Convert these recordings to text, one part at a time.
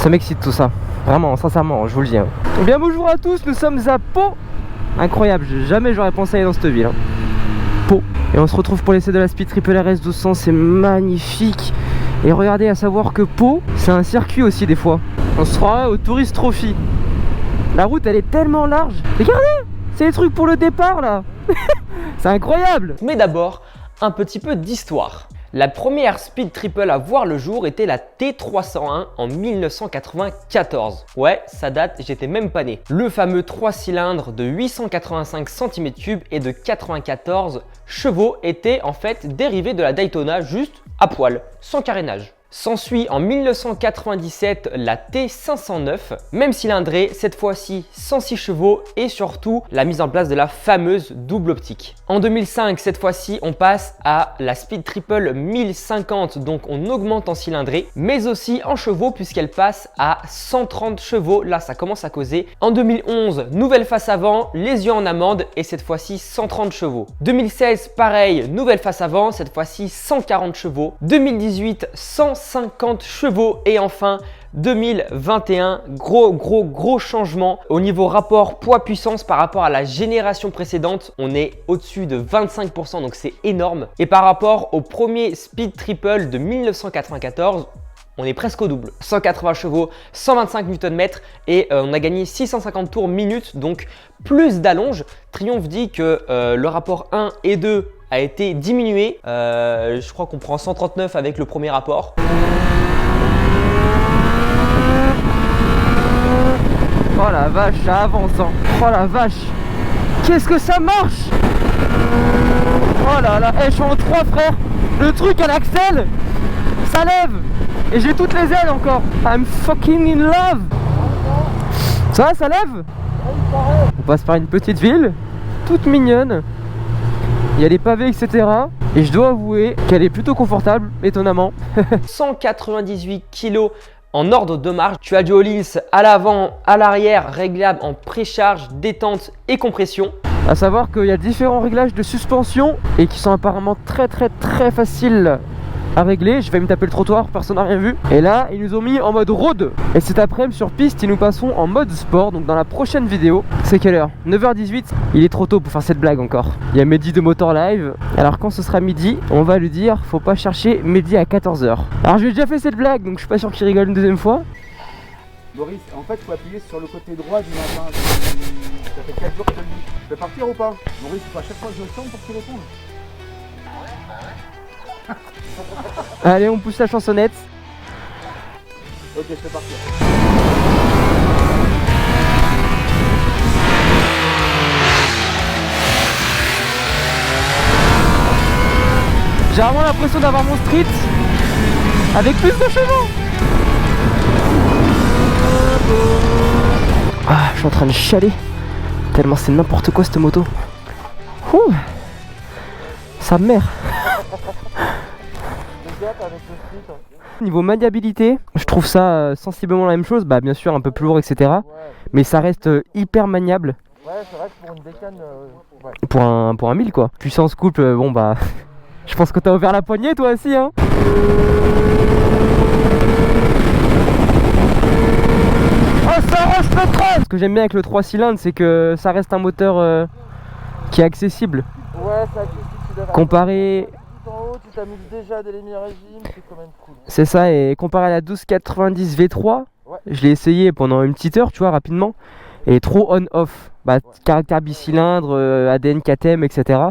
Ça m'excite tout ça. Vraiment, sincèrement, je vous le dis. Eh bien bonjour à tous, nous sommes à Pau. Incroyable, jamais j'aurais pensé aller dans cette ville. Pau. Et on se retrouve pour l'essai de la Speed Triple RS 1200, c'est magnifique. Et regardez, à savoir que Pau, c'est un circuit aussi des fois. On se croirait au Tourist Trophy. La route elle est tellement large. Regardez, c'est les trucs pour le départ là. C'est incroyable. Mais d'abord, un petit peu d'histoire. La première Speed Triple à voir le jour était la T301 en 1994. Ouais, ça date, j'étais même pas né. Le fameux 3 cylindres de 885 cm3 et de 94 chevaux était en fait dérivé de la Daytona juste à poil, sans carénage. S'ensuit en 1997 la T509, même cylindrée, cette fois-ci 106 chevaux et surtout la mise en place de la fameuse double optique. En 2005, cette fois-ci, on passe à la Speed Triple 1050, donc on augmente en cylindrée, mais aussi en chevaux puisqu'elle passe à 130 chevaux. Là, ça commence à causer. En 2011, nouvelle face avant, les yeux en amande et cette fois-ci 130 chevaux. 2016, pareil, nouvelle face avant, cette fois-ci 140 chevaux. 2018, 150 chevaux et enfin 2021, gros changement au niveau rapport poids-puissance par rapport à la génération précédente. On est au-dessus de 25%, donc c'est énorme. Et par rapport au premier Speed Triple de 1994, on est presque au double. 180 chevaux, 125 Nm et on a gagné 650 tours minutes, donc plus d'allonge. Triumph dit que le rapport 1 et 2 a été diminué. Je crois qu'on prend 139 avec le premier rapport. Oh la vache, ça avance hein. Oh la vache. Qu'est-ce que ça marche. Oh là là, je suis en 3 frère. Le truc à l'axel, ça lève. Et j'ai toutes les ailes encore. I'm fucking in love. Ça va, ça lève. On passe par une petite ville, toute mignonne. Il y a des pavés, etc. Et je dois avouer qu'elle est plutôt confortable, étonnamment. 198 kg en ordre de marche. Tu as du Hollins à l'avant, à l'arrière, réglable en précharge, détente et compression. À savoir qu'il y a différents réglages de suspension et qui sont apparemment très faciles à régler. Je vais me taper le trottoir, personne n'a rien vu. Et là, ils nous ont mis en mode road. Et cet après-midi sur piste, ils nous passeront en mode sport. Donc dans la prochaine vidéo, c'est quelle heure? 9h18. Il est trop tôt pour faire cette blague encore. Il y a Mehdi de Motor Live. Alors quand ce sera midi, on va lui dire, faut pas chercher Mehdi à 14h. Alors j'ai déjà fait cette blague, donc je suis pas sûr qu'il rigole une deuxième fois. Maurice, en fait, il faut appuyer sur le côté droit du matin. Ça fait 4 jours que je te le dis. Je peux partir ou pas? Maurice, il faut à chaque fois que je le sens pour qu'il réponde. Allez, on pousse la chansonnette. Ok, je fais partir. J'ai vraiment l'impression d'avoir mon street avec plus de chevaux. Ah, je suis en train de chialer tellement c'est n'importe quoi cette moto. Ouh, sa mère. Niveau maniabilité, je trouve ça sensiblement la même chose. Bah bien sûr un peu plus lourd, etc. Mais ça reste hyper maniable. Ouais, c'est vrai que pour une bécane, ouais. Pour un 1000 quoi. Puissance couple, bon bah je pense que t'as ouvert la poignée toi aussi hein. Oh ça roche pétrole. Ce que j'aime bien avec le 3 cylindres, c'est que ça reste un moteur qui est accessible. Ouais, c'est accessible. Comparé... Tout en haut, tu t'amuses déjà dès les mi-régimes, c'est quand même cool. C'est ça, et comparé à la 1290 V3, ouais. Je l'ai essayé pendant une petite heure, tu vois, rapidement. Et trop on-off. Bah, ouais. Caractère bicylindre, ADN KTM, etc.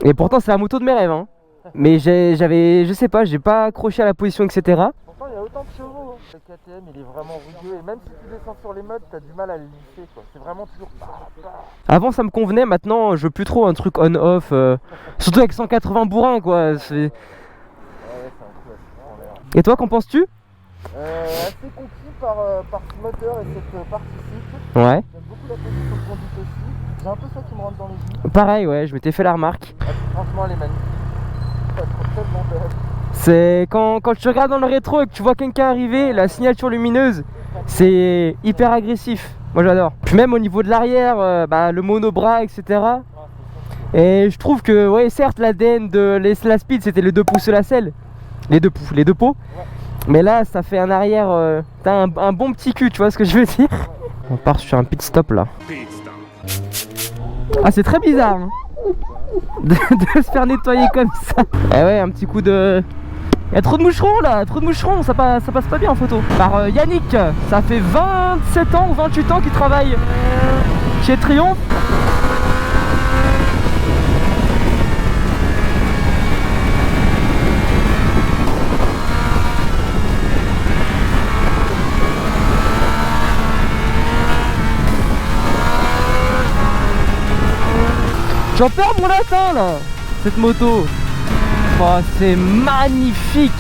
Et pourtant, c'est la moto de mes rêves. Hein. Mais j'avais, je sais pas, j'ai pas accroché à la position, etc. Pourtant, il y a autant de chevaux. Hein. Le KTM, il est vraiment rugueux. Et même si tu descends sur les modes, t'as du mal à le lisser, quoi. C'est vraiment toujours... Avant, ça me convenait. Maintenant, je veux plus trop un truc on-off. Surtout avec 180 bourrins, quoi. Ouais, et toi, qu'en penses-tu? Assez conquis par ce moteur et cette partie-ci. Ouais. J'aime beaucoup la position de conduite aussi. J'ai un peu ça qui me rentre dans les yeux. Pareil, ouais, je m'étais fait la remarque. Ah, franchement, elle est magnifique. Elle est tellement belle. C'est quand tu regardes dans le rétro et que tu vois quelqu'un arriver, la signature lumineuse, c'est hyper agressif. Moi j'adore. Puis même au niveau de l'arrière, bah, le monobras, etc. Et je trouve que, ouais, certes, l'ADN de la Speed c'était les 2 pouces la selle. Les deux pots. Mais là, ça fait un arrière. T'as un bon petit cul, tu vois ce que je veux dire? On part sur un pit stop là. Ah, c'est très bizarre hein, de se faire nettoyer comme ça. Eh ouais, un petit coup de. Il y a trop de moucherons là, trop de moucherons, ça passe pas bien en photo. Par Yannick, ça fait 27 ans ou 28 ans qu'il travaille chez Triomphe. J'en perds mon latin là, cette moto. Oh, c'est magnifique.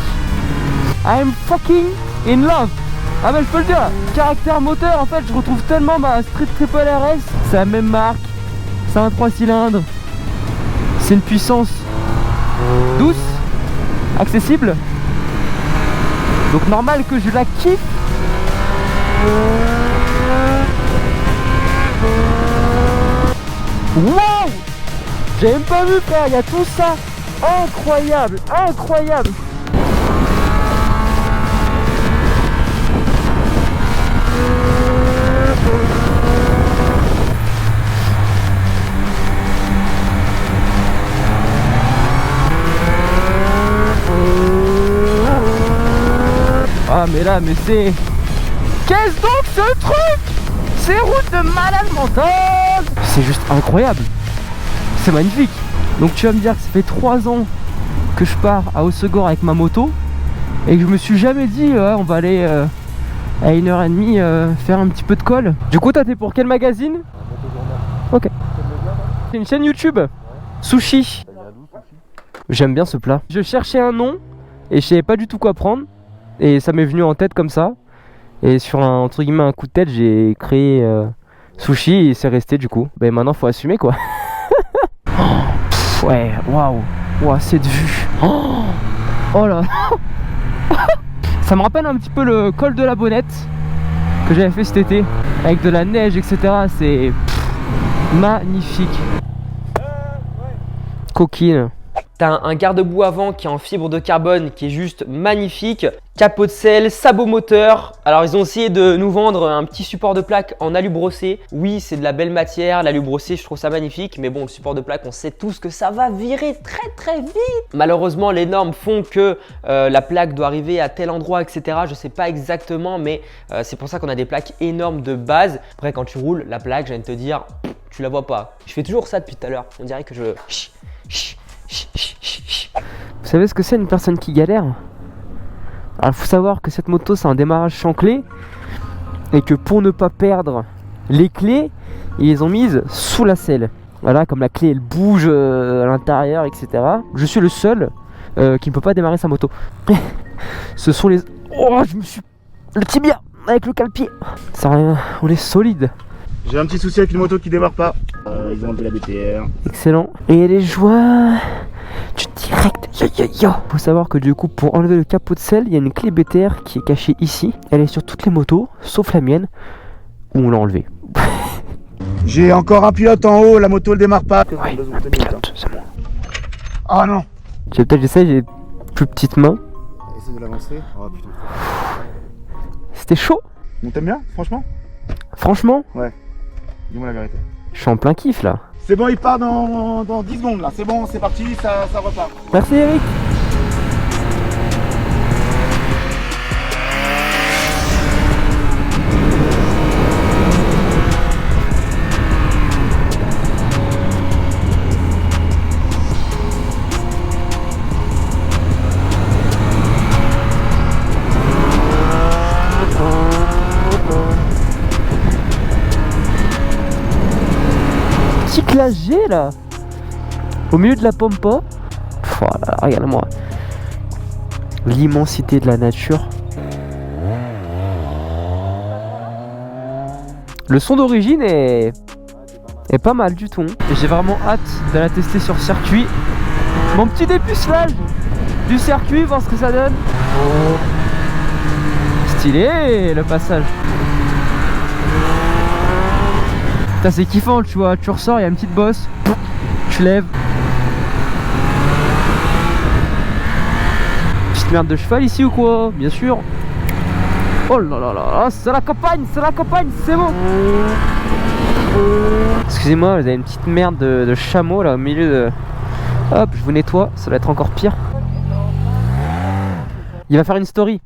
I'm fucking in love. Ah bah je peux le dire, caractère moteur en fait je retrouve tellement ma Street Triple RS. C'est la même marque, c'est un 3 cylindres. C'est une puissance douce, accessible. Donc normal que je la kiffe. Wow, j'ai même pas vu frère, il y a tout ça. Incroyable, incroyable. Ah mais là, mais c'est... Qu'est-ce donc ce truc? C'est route de malade mental. C'est juste incroyable. C'est magnifique. Donc tu vas me dire que ça fait 3 ans que je pars à Hossegor avec ma moto et que je me suis jamais dit on va aller à 1h30 faire un petit peu de colle. Du coup t'as été pour quel magazine? Ok. C'est une chaîne YouTube. Sushi. J'aime bien ce plat. Je cherchais un nom et je savais pas du tout quoi prendre et ça m'est venu en tête comme ça. Et sur un entre guillemets un coup de tête j'ai créé Sushi et c'est resté du coup. Ben maintenant faut assumer quoi. Ouais, waouh, wow, cette vue. Oh là. Ça me rappelle un petit peu le col de la Bonnette que j'avais fait cet été avec de la neige, etc. C'est magnifique. Coquine. T'as un garde-boue avant qui est en fibre de carbone qui est juste magnifique. Capot de selle, sabot moteur. Alors ils ont essayé de nous vendre un petit support de plaque en alu brossé. Oui, c'est de la belle matière, l'alu brossé je trouve ça magnifique. Mais bon, le support de plaque on sait tous que ça va virer très vite. Malheureusement les normes font que la plaque doit arriver à tel endroit etc. Je sais pas exactement mais c'est pour ça qu'on a des plaques énormes de base. Après quand tu roules la plaque, je viens de te dire, tu la vois pas. Je fais toujours ça depuis tout à l'heure. On dirait que je... Vous savez ce que c'est une personne qui galère? Alors il faut savoir que cette moto c'est un démarrage sans clé et que pour ne pas perdre les clés, ils les ont mises sous la selle. Voilà, comme la clé elle bouge à l'intérieur etc. Je suis le seul qui ne peut pas démarrer sa moto. Ce sont les... Oh, je me suis... Le tibia avec le cale-pied. Ça rien, on est solide. J'ai un petit souci avec une moto qui démarre pas. Ils ont enlevé la BTR. Excellent. Et les joies du direct. Yo. Faut savoir que du coup pour enlever le capot de selle, il y a une clé BTR qui est cachée ici. Elle est sur toutes les motos, sauf la mienne, où on l'a enlevée. J'ai encore un pilote en haut, la moto elle démarre pas. Ouais, un pilote, c'est bon. Ah non. J'essaie, j'ai plus petite main. Essaye de l'avancer. Oh putain. C'était chaud. On t'aime bien, franchement? Franchement, Ouais. Dis-moi la vérité. je suis en plein kiff là. C'est bon, il part dans 10 secondes là. C'est bon, c'est parti, ça repart. Merci Eric. La G là au milieu de la pampa. Voilà, regarde-moi l'immensité de la nature. Le son d'origine est pas mal du tout. Et j'ai vraiment hâte de la tester sur circuit. Mon petit dépucelage du circuit, voir ce que ça donne. Stylé le passage. C'est kiffant, tu vois, tu ressors, il y a une petite bosse, tu lèves. Petite merde de cheval ici ou quoi? Bien sûr. Oh là là là, c'est la campagne, c'est bon. Excusez-moi, vous avez une petite merde de chameau là au milieu de... Hop, je vous nettoie, ça va être encore pire. Il va faire une story.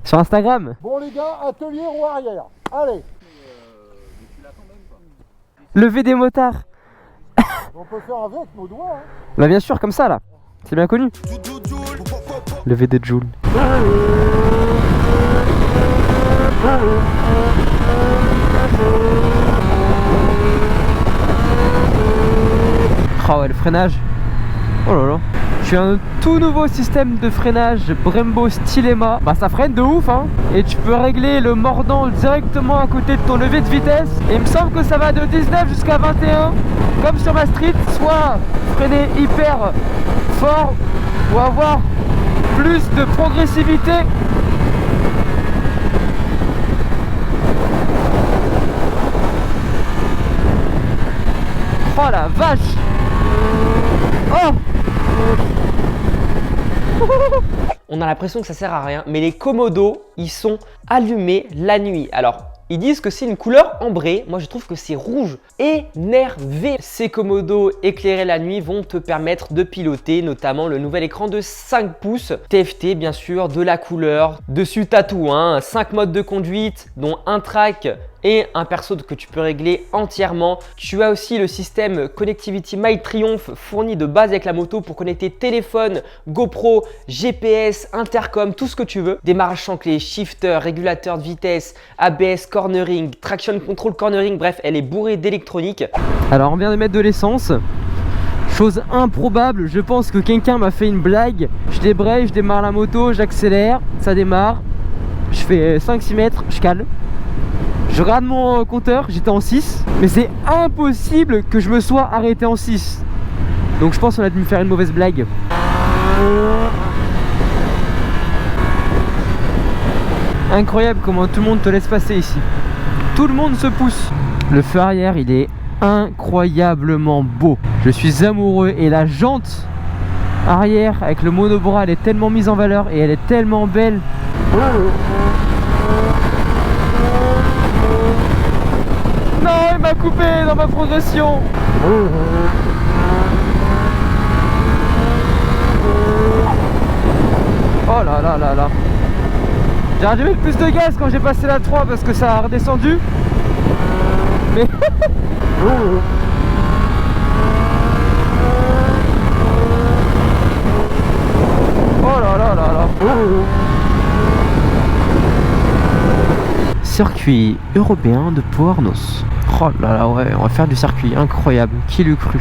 Sur Instagram. Bon les gars, atelier roue arrière. Allez. Lever des motards. On peut faire avec nos doigts. Hein. Bah bien sûr, comme ça là. C'est bien connu. Lever des joules. Oh ouais, le freinage. Oh là là. J'ai un tout nouveau système de freinage Brembo Stylema. Bah ça freine de ouf hein. Et tu peux régler le mordant directement à côté de ton levier de vitesse. Et il me semble que ça va de 19 jusqu'à 21. Comme sur ma street. Soit freiner hyper fort ou avoir plus de progressivité. Oh la vache. Oh. On a l'impression que ça sert à rien, mais les Komodo, ils sont allumés la nuit. Alors, ils disent que c'est une couleur ambrée. Moi, je trouve que c'est rouge. Énervé. Ces Komodo éclairés la nuit vont te permettre de piloter, notamment le nouvel écran de 5 pouces. TFT, bien sûr, de la couleur. Dessus, t'as tout, hein. 5 modes de conduite, dont un track et un perso que tu peux régler entièrement. Tu as aussi le système Connectivity My Triumph fourni de base avec la moto pour connecter téléphone, GoPro, GPS, intercom, tout ce que tu veux. Démarrage sans clé, shifter, régulateur de vitesse, ABS cornering, traction control cornering, bref, elle est bourrée d'électronique. Alors on vient de mettre de l'essence. Chose improbable, je pense que quelqu'un m'a fait une blague. Je débraye, je démarre la moto, j'accélère, ça démarre. Je fais 5-6 mètres, je cale. Je regarde mon compteur, j'étais en 6. Mais c'est impossible que je me sois arrêté en 6. Donc je pense qu'on a dû me faire une mauvaise blague. Incroyable comment tout le monde te laisse passer ici. Tout le monde se pousse. Le feu arrière, il est incroyablement beau. Je suis amoureux et la jante arrière avec le monobras, elle est tellement mise en valeur et elle est tellement belle. Non, il m'a coupé dans ma progression. Oh là là là là. J'aurais dû mettre plus de gaz quand j'ai passé la 3 parce que ça a redescendu. Mais... Oh là là là là. Circuit européen de Poarnos. Oh là là, ouais, on va faire du circuit incroyable. Qui l'eût cru?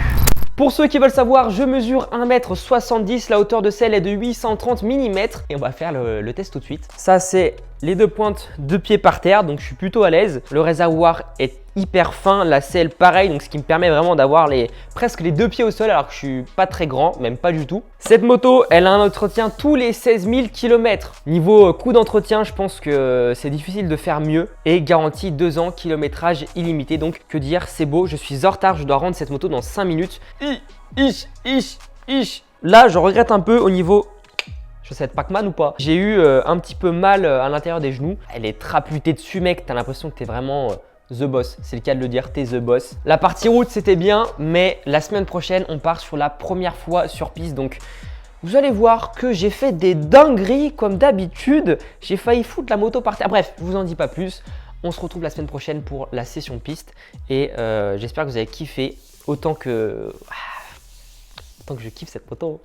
Pour ceux qui veulent savoir, je mesure 1,70 m, la hauteur de selle est de 830 mm et on va faire le test tout de suite. Ça, c'est les deux pointes de pied par terre, donc je suis plutôt à l'aise. Le réservoir est hyper fin, la selle pareil, donc ce qui me permet vraiment d'avoir presque les deux pieds au sol alors que je suis pas très grand, même pas du tout. Cette moto, elle a un entretien tous les 16 000 km. Niveau coût d'entretien, je pense que c'est difficile de faire mieux et garantie 2 ans, kilométrage illimité. Donc que dire, c'est beau, je suis en retard, je dois rendre cette moto dans 5 minutes. Là, je regrette un peu au niveau... Je sais être Pac-Man ou pas. J'ai eu un petit peu mal à l'intérieur des genoux. Elle est traputée dessus, mec. T'as l'impression que t'es vraiment the boss. C'est le cas de le dire, t'es the boss. La partie route, c'était bien, mais la semaine prochaine, on part sur la première fois sur piste. Donc, vous allez voir que j'ai fait des dingueries comme d'habitude. J'ai failli foutre la moto par terre. Bref, je vous en dis pas plus. On se retrouve la semaine prochaine pour la session piste. Et j'espère que vous avez kiffé autant que je kiffe cette moto.